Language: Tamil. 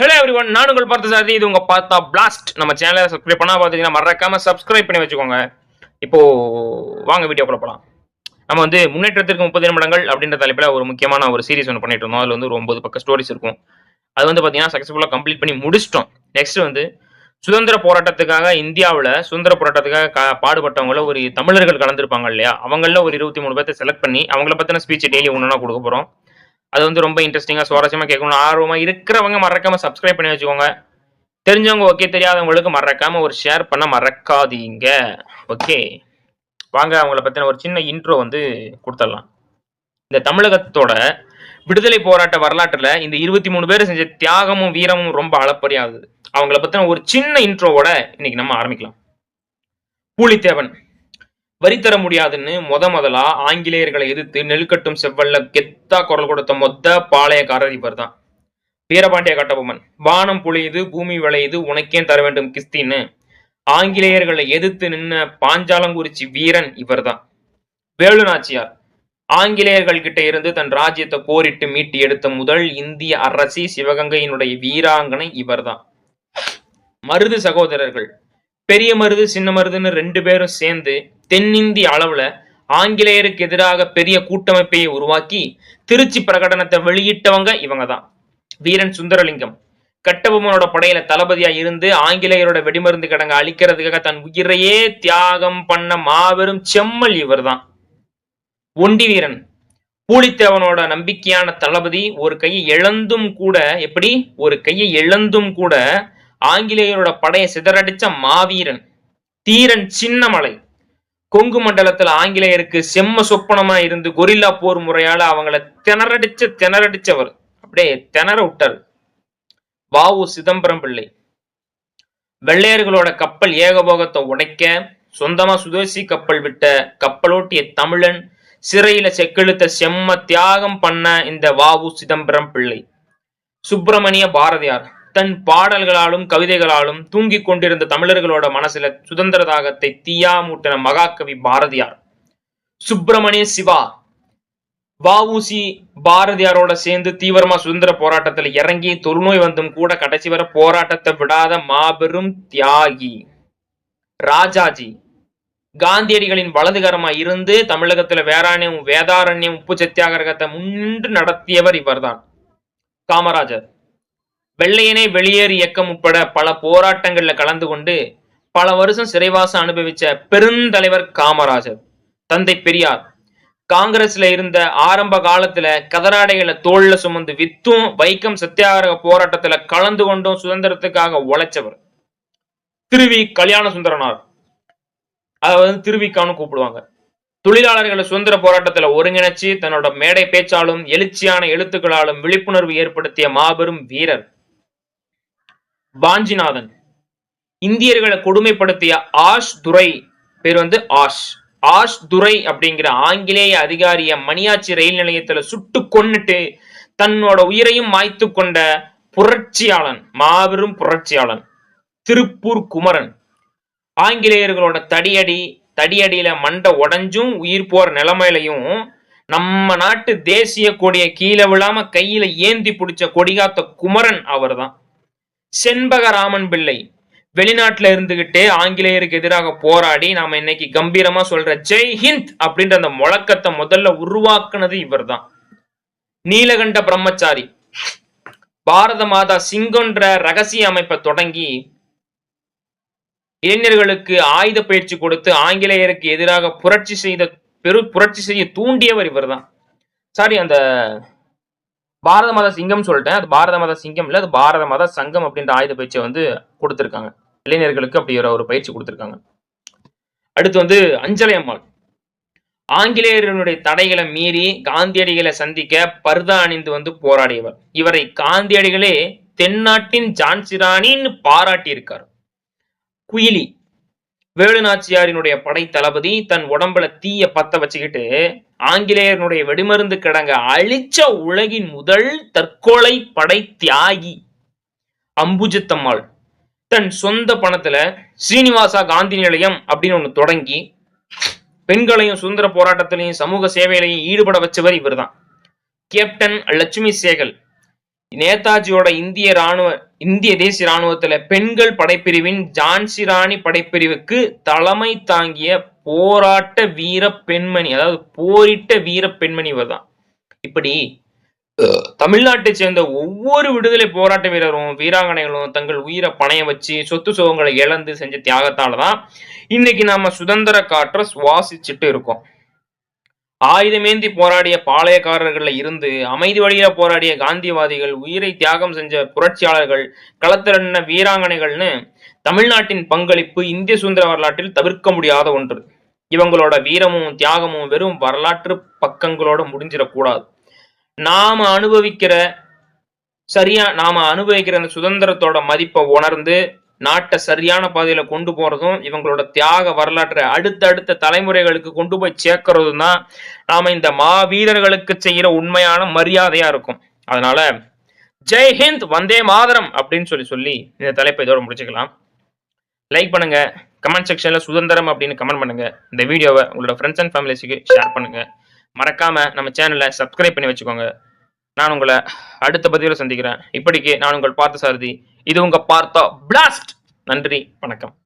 ஹலோ எவ்ரிவன், நான் உங்கள் பார்த்த சாரதி. இது உங்க பார்த்தா பிளாஸ்ட். நம்ம சேனலை சப்ஸ்கிரைப் பண்ணா பார்த்தீங்கன்னா மறக்காம சப்ஸ்கிரைப் பண்ணி வச்சுக்கோங்க. இப்போ வாங்க வீடியோக்குள்ள போலாம். நம்ம முன்னேற்றத்திற்கு 30 நிமிடங்கள் அப்படின்ற தலைப்பில் ஒரு முக்கியமான ஒரு சீரிஸ் ஒன்று பண்ணிட்டு இருந்தோம். அதில் ஒரு 9 பக்க ஸ்டோரிஸ் இருக்கும். அது பார்த்தீங்கன்னா சக்ஸஸ்ஃபுல்லாக கம்ப்ளீட் பண்ணி முடிச்சிட்டோம். நெக்ஸ்ட் சுதந்திர போராட்டத்துக்காக இந்தியாவில் சுதந்திர போராட்டத்துக்காக பாடுபட்டவங்கள ஒரு தமிழர்கள் கலந்துருப்பாங்க இல்லையா, அவங்கள ஒரு 23 பேர்த்தை செலக்ட் பண்ணி அவங்கள பற்றின ஸ்பீச் டெய்லி ஒன்றா கொடுக்க போகிறோம். அது ரொம்ப இன்ட்ரெஸ்டிங்காக சுவாரஸ்யமாக கேட்கணும் ஆர்வமாக இருக்கிறவங்க மறக்காம சப்ஸ்கிரைப் பண்ணி வச்சுக்கோங்க. தெரிஞ்சவங்க ஓகே, தெரியாதவங்களுக்கு மறக்காம ஒரு ஷேர் பண்ண மறக்காதீங்க. ஓகே, வாங்க அவங்கள பற்றின ஒரு சின்ன இன்ட்ரோ கொடுத்துடலாம். இந்த தமிழகத்தோட விடுதலை போராட்ட வரலாற்றில் இந்த 23 பேர் செஞ்ச தியாகமும் வீரமும் ரொம்ப அளப்பரியாகுது. அவங்கள பற்றின ஒரு சின்ன இன்ட்ரோவோட இன்னைக்கு நம்ம ஆரம்பிக்கலாம். பூலித்தேவன் வரி தர முடியாதுன்னு முதலா ஆங்கிலேயர்களை எதிர்த்து நெல்கட்டும் செவ்வல்ல கெத்தா குரல் கொடுத்த மொத்த பாளையக்காரர் இவர் தான். வீரபாண்டிய கட்டபொம்மன் வானம் பொழியுது பூமி விளையுது உனக்கே தர வேண்டும் கிஸ்தின்னு ஆங்கிலேயர்களை எதிர்த்து நின்ன பாஞ்சாலங்குறிச்சி வீரன் இவர் தான். வேலு நாச்சியார் ஆங்கிலேயர்கள் கிட்ட இருந்து தன் ராஜ்யத்தை போரிட்டு மீட்டி எடுத்த முதல் இந்திய அரசி சிவகங்கையினுடைய வீராங்கனை இவர் தான். மருது சகோதரர்கள் பெரிய மருது சின்ன மருதுன்னு 2 பேரும் சேர்ந்து தென்னிந்திய அளவுல ஆங்கிலேயருக்கு எதிராக பெரிய கூட்டமைப்பை உருவாக்கி திருச்சி பிரகடனத்தை வெளியிட்டவங்க இவங்க தான். வீரன் சுந்தரலிங்கம் கட்டபொம்மனோட படையில தளபதியா இருந்து ஆங்கிலேயரோட வெடிமருந்து கிடங்க அழிக்கிறதுக்காக தன் உயிரையே தியாகம் பண்ண மாபெரும் செம்மல் இவர் தான். ஒண்டி வீரன் பூலித்தேவனோட நம்பிக்கையான தளபதி. ஒரு கையை இழந்தும் கூட ஆங்கிலேயரோட படையை சிதறடிச்ச மாவீரன். தீரன் சின்னமலை கொங்கு மண்டலத்துல ஆங்கிலேயருக்கு செம்ம சொப்பனமா இருந்து கொரில்லா போர் முறையால அவங்கள திணறடிச்சவர், அப்படியே திணற விட்டார். வ.உ. சிதம்பரம் பிள்ளை வெள்ளையர்களோட கப்பல் ஏகபோகத்தை உடைக்க சொந்தமா சுதேசி கப்பல் விட்ட கப்பலோட்டிய தமிழன், சிறையில செக்கெழுத்த செம்ம தியாகம் பண்ண இந்த வ.உ. சிதம்பரம் பிள்ளை. சுப்பிரமணிய பாரதியார் தன் பாடல்களாலும் கவிதைகளாலும் தூங்கிக் கொண்டிருந்த தமிழர்களோட மனசுல சுதந்திர தாகத்தை தீயா மூட்டின மகாகவி பாரதியார். சுப்பிரமணிய சிவா வ.உ.சி. பாரதியாரோட சேர்ந்து தீவிரமா சுதந்திர போராட்டத்தில் இறங்கி தொழுநோய் வந்தும் கூட கடைசி வர போராட்டத்தை விடாத மாபெரும் தியாகி. ராஜாஜி காந்தியடிகளின் வலதுகரமா இருந்து தமிழகத்துல வேதாரண்யம் உப்பு சத்தியாகிரகத்தை முன்னின்று நடத்தியவர் இவர்தான். காமராஜர் வெள்ளையனே வெளியேறு இயக்கம் உட்பட பல போராட்டங்கள்ல கலந்து கொண்டு பல வருஷம் சிறைவாசம் அனுபவிச்ச பெருந்தலைவர் காமராஜர். தந்தை பெரியார் காங்கிரஸ்ல இருந்த ஆரம்ப காலத்துல கதராடைகளை தோல்ல சுமந்து வித்தும் வைக்கம் சத்தியாகிரக போராட்டத்துல கலந்து கொண்டும் சுதந்திரத்துக்காக உழைச்சவர். திருவி கல்யாண சுந்தரனார், அதாவது திருவிக்கான்னு கூப்பிடுவாங்க. தொழிலாளர்களை சுதந்திர போராட்டத்துல ஒருங்கிணைச்சு தன்னோட மேடை பேச்சாலும் எழுச்சியான எழுத்துக்களாலும் விழிப்புணர்வு ஏற்படுத்திய மாபெரும் வீரர். வாஞ்சிநாதன் இந்தியர்களை கொடுமைப்படுத்திய ஆஷ் துரை, பேர் ஆஷ் துரை அப்படிங்கிற ஆங்கிலேய அதிகாரிய மணியாச்சி ரயில் நிலையத்துல சுட்டு கொன்னுட்டு தன்னோட உயிரையும் மாய்த்து கொண்ட புரட்சியாளன், மாபெரும் புரட்சியாளன். திருப்பூர் குமரன் ஆங்கிலேயர்களோட தடியடியில மண்டை உடஞ்சும் உயிர் போற நிலைமையிலையும் நம்ம நாட்டு தேசிய கொடியை கீழே விழாம கையில ஏந்தி பிடிச்ச கொடிகாத்த குமரன் அவர் தான். செண்பகராமன் பிள்ளை வெளிநாட்டுல இருந்துகிட்டே ஆங்கிலேயருக்கு எதிராக போராடி நாம இன்னைக்கு கம்பீரமா சொல்ற ஜெய் ஹிந்த் அப்படின்ற அந்த முழக்கத்தை முதல்ல உருவாக்குனது இவர் தான். நீலகண்ட பிரம்மச்சாரி பாரத மாதா சிங்கன்ற ரகசிய அமைப்பை தொடங்கி இளைஞர்களுக்கு ஆயுத பயிற்சி கொடுத்து ஆங்கிலேயருக்கு எதிராக புரட்சி செய்ய தூண்டியவர் இவர் தான். சாரி, அந்த பாரத மத சிங்கம் சொல்லிட்டேன். அது பாரத மத சிங்கம் இல்ல, அது பாரத மத சங்கம் அப்படின்ற ஆயுத பயிற்சியை கொடுத்திருக்காங்க. இளைஞர்களுக்கு அப்படி ஒரு பயிற்சி கொடுத்திருக்காங்க. அடுத்து அஞ்சலை அம்மாள் ஆங்கிலேயர்களுடைய தடைகளை மீறி காந்தியடிகளை சந்திக்க பர்தா அணிந்து போராடியவர். இவரை காந்தியடிகளே தென்னாட்டின் ஜான்சிராணின்னு பாராட்டி இருக்கார். குயிலி வேலுநாச்சியாரினுடைய படை தளபதி தன் உடம்புல தீய பத்த வச்சுக்கிட்டு ஆங்கிலேயர்களுடைய வெடிமருந்து கிடங்க அழிச்ச உலகின் முதல் தற்கொலை படை தியாகி. அம்புஜத்தம்மாள் தன் சொந்த பணத்துல ஸ்ரீனிவாசா காந்தி நிலையம் அப்படின்னு ஒண்ணு தொடங்கி பெண்களையும் சுதந்திர போராட்டத்திலையும் சமூக சேவையிலையும் ஈடுபட வச்சவர் இவர் தான். கேப்டன் லட்சுமி சேகல் நேதாஜியோட இந்திய ராணுவ இந்திய தேசிய ராணுவத்துல பெண்கள் படைப்பிரிவின் ஜான்சி ராணி படைப்பிரிவுக்கு தலைமை தாங்கிய போராட்ட வீர பெண்மணி, அதாவது போரிட்ட வீர பெண்மணி இவர்தான். இப்படி தமிழ்நாட்டை சேர்ந்த ஒவ்வொரு விடுதலை போராட்ட வீரரும் வீராங்கனைகளும் தங்கள் உயிரை பணைய வச்சு சொத்து சுகங்களை இழந்து செஞ்ச தியாகத்தாலதான் இன்னைக்கு நாம சுதந்திர காற்றை சுவாசிச்சுட்டு இருக்கோம். ஆயுதமேந்தி போராடிய பாளையக்காரர்கள்ல இருந்து அமைதி வழியில போராடிய காந்தியவாதிகள், உயிரை தியாகம் செஞ்ச புரட்சியாளர்கள், களத்திறன வீராங்கனைகள்னு தமிழ்நாட்டின் பங்களிப்பு இந்திய சுதந்திர வரலாற்றில் தவிர்க்க முடியாத ஒன்று. இவங்களோட வீரமும் தியாகமும் வெறும் வரலாற்று பக்கங்களோட முடிஞ்சிடக்கூடாது. நாம அனுபவிக்கிற அந்த சுதந்திரத்தோட மதிப்பை உணர்ந்து நாட்டை சரியான பாதையில கொண்டு போறதும் இவங்களோட தியாக வரலாற்றை அடுத்த தலைமுறைகளுக்கு கொண்டு போய் சேர்க்கறதும் தான் நாம இந்த மாவீரர்களுக்கு செய்யற உண்மையான மரியாதையா இருக்கும். அதனால ஜெய் ஹிந்த், வந்தே மாதரம் அப்படின்னு சொல்லி இந்த தலைப்பை இதோட முடிச்சுக்கலாம். லைக் பண்ணுங்க, கமெண்ட் செக்ஷன்ல சுதந்திரம் அப்படின்னு கமெண்ட் பண்ணுங்க. இந்த வீடியோவை உங்களோட ஃப்ரெண்ட்ஸ் அண்ட் ஃபேமிலிஸ்க்கு ஷேர் பண்ணுங்க. மறக்காம நம்ம சேனலை சப்ஸ்கிரைப் பண்ணி வச்சுக்கோங்க. நான் உங்களை அடுத்த பதிவில் சந்திக்கிறேன். இப்படிக்கு நான் உங்கள் பார்த்த சாரதி. இது உங்க பார்த்தா பிளாஸ்ட். நன்றி, வணக்கம்.